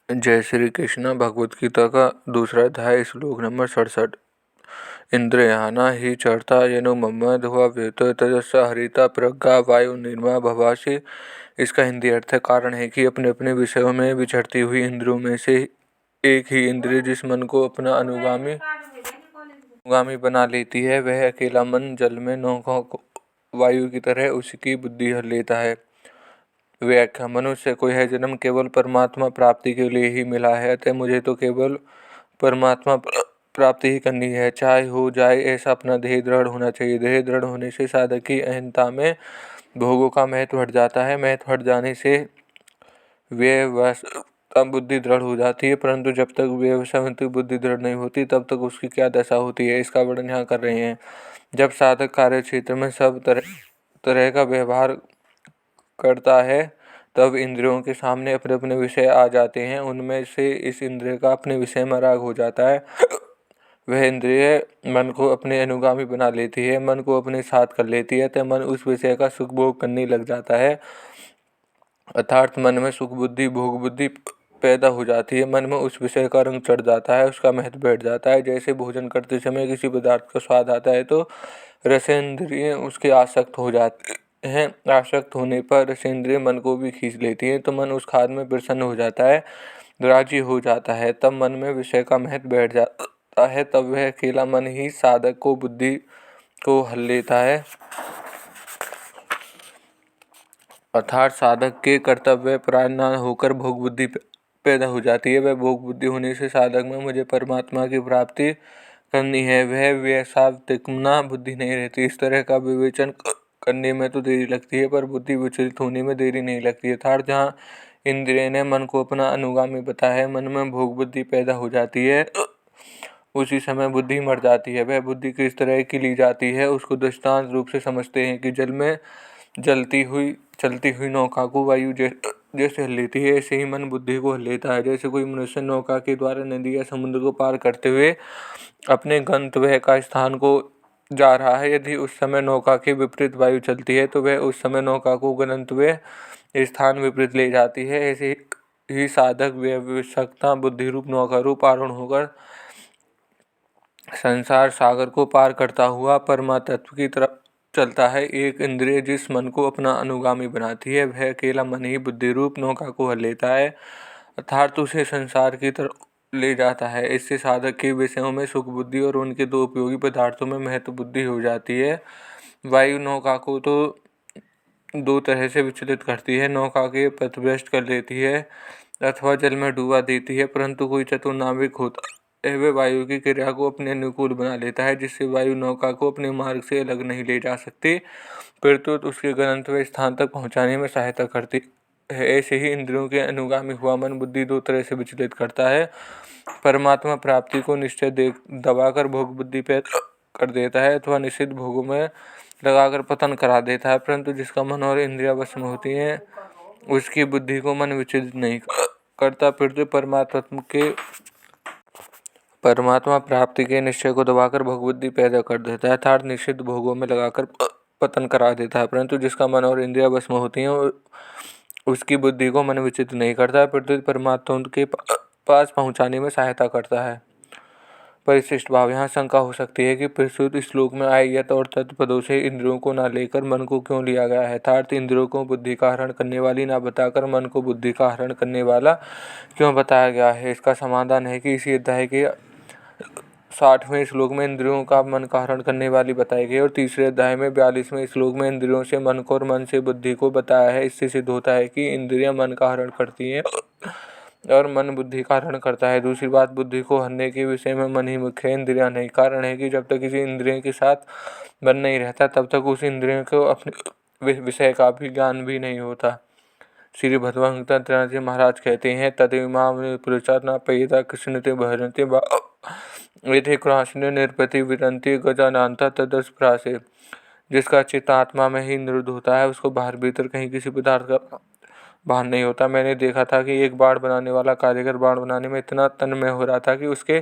जय श्री कृष्ण। भगवद गीता का दूसरा अध्याय श्लोक नंबर 67। इंद्रियाणा हि चरता येनो मम धुआ व्युतो तेजस्सा हरिता प्रज्ञा वायु निर्मा भवासी। इसका हिंदी अर्थ है, कारण है कि अपने अपने विषयों में विचरती हुई इंद्रियों में से एक ही इंद्रिय जिस मन को अपना अनुगामी बना लेती है, वह अकेला मन जल में नौका वायु की तरह उसकी बुद्धि हर लेता है। व्याख्या: मनुष्य को यह जन्म केवल परमात्मा प्राप्ति के लिए ही मिला है, अतः मुझे तो केवल परमात्मा प्राप्ति ही करनी है, चाहे हो जाए ऐसा अपना ध्येय दृढ़ होना चाहिए। ध्येय दृढ़ होने से साधक की अहंता में भोगों का महत्व हट जाता है। महत्व हट जाने से व्यवसाय बुद्धि दृढ़ हो जाती है, परंतु जब तक व्यवसाय बुद्धि दृढ़ नहीं होती तब तक उसकी क्या दशा होती है, इसका वर्णन यहाँ कर रहे हैं। जब साधक कार्य क्षेत्र में सब तरह का व्यवहार करता है, तब इंद्रियों के सामने अपने अपने विषय आ जाते हैं। उनमें से इस इंद्रिय का अपने विषय में राग हो जाता है। वह इंद्रिय मन को अपने अनुगामी बना लेती है, मन को अपने साथ कर लेती है, तो मन उस विषय का सुख भोग करने लग जाता है। अर्थात मन में सुख बुद्धि भोग बुद्धि पैदा हो जाती है। मन में उस विषय का रंग चढ़ जाता है, उसका महत्व बैठ जाता है। जैसे भोजन करते समय किसी पदार्थ का स्वाद आता है तो रसेंद्रिय उसके आसक्त हो जाते हैं। आसक्त होने पर रसेंद्रिय मन को भी खींच लेती है, तो मन उस खाद में प्रसन्न हो जाता है, राजी हो जाता है। तब मन में विषय का महत्व बैठ जाता है। तब वह अकेला मन ही साधक को बुद्धि को हल लेता है, अर्थात साधक के कर्तव्य परायण न होकर भोग बुद्धि पैदा हो जाती है। वह भोग बुद्धि होने से साधक में मुझे परमात्मा की प्राप्ति करनी है, वह व्यवसायिकता बुद्धि नहीं रहती। इस तरह का विवेचन करने में तो देरी लगती है, पर बुद्धि विचलित होने में देरी नहीं लगती। अर्थात जहाँ इंद्रिय ने मन को अपना अनुगामी बताया है, मन में भोग बुद्धि पैदा हो जाती है, उसी समय बुद्धि मर जाती है। वह बुद्धि किस तरह की ली जाती है, उसको दृष्टांत रूप से समझते हैं कि जल में चलती हुई नौका को वायु जैसे हल लेती है, ऐसे ही मन बुद्धि को हल लेता है। जैसे कोई मनुष्य नौका के द्वारा नदी या समुद्र को पार करते हुए अपने गंतव्य का स्थान को जा रहा है, यदि उस समय नौका के विपरीत वायु चलती है तो वह उस समय नौका को गंतव्य स्थान विपरीत ले जाती है। ऐसे ही साधक व्यवसायिकता बुद्धि रूप नौका रूप आरूढ़ होकर संसार सागर को पार करता हुआ परमात्म की तरफ चलता है। एक इंद्रिय जिस मन को अपना अनुगामी बनाती है, वह अकेला मन ही बुद्धि रूप नौका को हल लेता है, अर्थात उसे संसार की तरफ ले जाता है। इससे साधक के विषयों में सुख बुद्धि और उनके दो उपयोगी पदार्थों में महत्व बुद्धि हो जाती है। वायु नौका को तो दो तरह से विचलित करती है, नौका के पथभ्रष्ट कर लेती है अथवा जल में डुबा देती है, परंतु कोई चतुर नाविक होता है, वह वायु की क्रिया को अपने अनुकूल बना लेता है, जिससे वायु नौका को अपने मार्ग से अलग नहीं ले जा सकती, परंतु उसके गंतव्य स्थान तक पहुंचाने में सहायता करती है। ऐसे ही इंद्रियों के अनुगामी हुआ मन बुद्धि दो तरह से विचलित करता है। परमात्मा प्राप्ति को निश्चय दबाकर भोग बुद्धि पैदा कर देता है, अथवा निषिद्ध भोगों में लगाकर पतन करा देता है। परंतु जिसका मन और इंद्रिया वश में होती हैं, उसकी बुद्धि को मन विचलित नहीं करता, फिर तो परमात्मा प्राप्ति के निश्चय को दबाकर भोग बुद्धि पैदा कर देता है, अर्थात निषिद्ध भोगों में लगाकर पतन करा देता है। परंतु जिसका मन और इंद्रिया वश में होती हैं, उसकी बुद्धि को मन विचलित नहीं करता, फिर परमात्मा के पास पहुंचाने में सहायता करता है। परिशिष्ट भाव: यहाँ शंका हो सकती है कि प्रस्तुत श्लोक में आए यत और तत् पदों से इंद्रियों को न लेकर मन को क्यों लिया गया है, अर्थात इंद्रियों को बुद्धि का हरण करने वाली न बताकर मन को बुद्धि का हरण करने वाला क्यों बताया गया है। इसका समाधान है कि इसी अध्याय के 60वें श्लोक में इंद्रियों का मन का हरण करने वाली बताई गई और तीसरे अध्याय में 42वें श्लोक में इंद्रियों से मन को और मन से बुद्धि को बताया है। इससे सिद्ध होता है कि इंद्रियां मन का हरण करती हैं और मन बुद्धि का हरण करता है। दूसरी बात, बुद्धि को हरने के विषय में मन ही मुख्य है, इंद्रियां नहीं। कारण है कि जब तक किसी इंद्रिय के साथ मन नहीं रहता, तब तक उस इंद्रिय को अपने विषय का भी ज्ञान भी नहीं होता। श्री भगवंत महाराज कहते हैं, तदेमाम पुरुषार्थ न पयता कृष्णते बहरते यथे क्रासने निरपति विरंती गजानंता तदस्प्रासे। जिसका चित्त आत्मा में ही निरुद्ध होता है, उसको बाहर भीतर कहीं किसी पदार्थ का भान नहीं होता। मैंने देखा था कि एक बाण बनाने वाला कारीगर बाण बनाने में इतना तन्मय हो रहा था कि उसके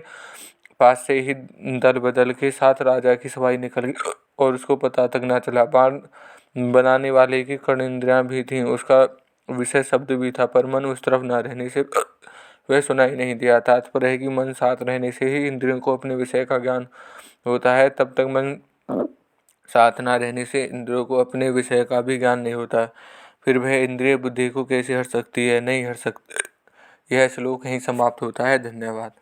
पास से ही दल बदल के साथ राजा की सवारी निकल गई और उसको पता तक ना चला। बाण बनाने वाले की कर्णेंद्रियां भी थीं, उसका विषय शब्द भी था, पर मन उस तरफ न रहने से वह सुनाई नहीं दिया। तात्पर्य है कि मन साथ रहने से ही इंद्रियों को अपने विषय का ज्ञान होता है, तब तक मन साथ ना रहने से इंद्रियों को अपने विषय का भी ज्ञान नहीं होता। फिर वह इंद्रिय बुद्धि को कैसे हर सकती है? नहीं हर सकती। यह श्लोक यहीं समाप्त होता है। धन्यवाद।